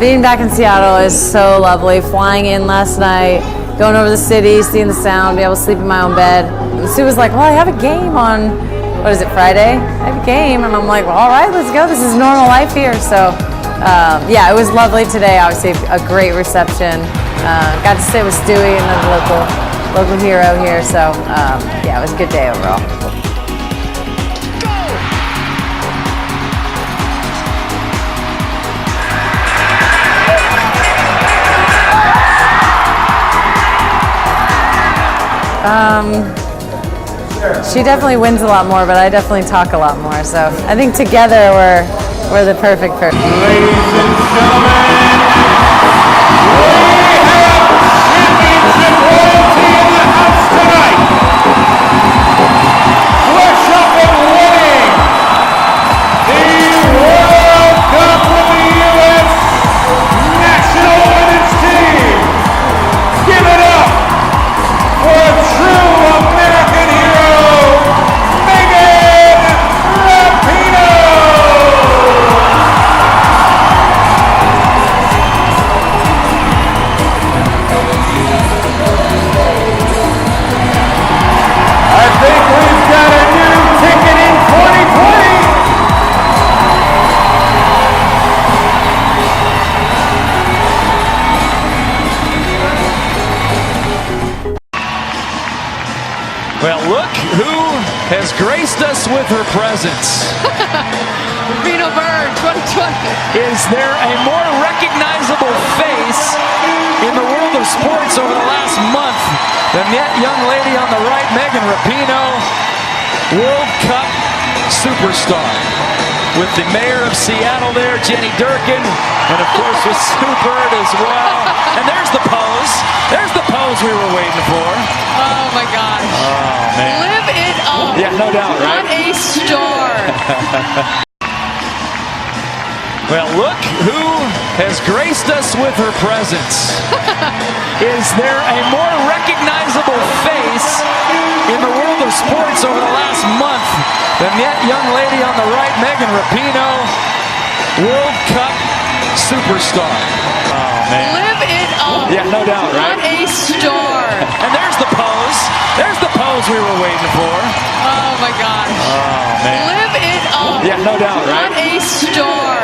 Being back in Seattle is so lovely. Flying in last night, going over the city, seeing the sound, be able to sleep in my own bed. And Sue was like, well, I have a game on, what is it, Friday? I have a game. And I'm like, well, all right, let's go. This is normal life here. So, yeah, it was lovely today. Obviously, a great reception. Got to sit with Stewie, another local hero here. So, yeah, it was a good day overall. She definitely wins a lot more, but I definitely talk a lot more. So I think together we're the perfect person. Ladies and gentlemen, we have championship royalty in the house tonight. Flesh up and winning the World Cup with the U.S. National Women's Team. Give it up for a true American hero, Rapinoe! I think we've got a new ticket in 2020. Well, look who has graced us with her presence. Rapinoe 2020. Is there a more recognizable face in the world of sports over the last month than that young lady on the right, Rapinoe, World Cup superstar? With the mayor of Seattle there, Jenny Durkin, and of course with Sue Bird as well. And there's the pose. There's the pose we were waiting for. Oh my gosh. Oh, man. Live it up. Yeah, no doubt, right? What a star. Well, look who has graced us with her presence. Is there a more recognizable face in the world of sports over the last month than that young lady on the right, Rapinoe, World Cup superstar? Oh, man. Live it up. Yeah, no doubt, right? What a star. And there's the pose. There's the pose we were waiting for. Oh my gosh. Oh, man. Live it up. Yeah, no doubt, right? What a star.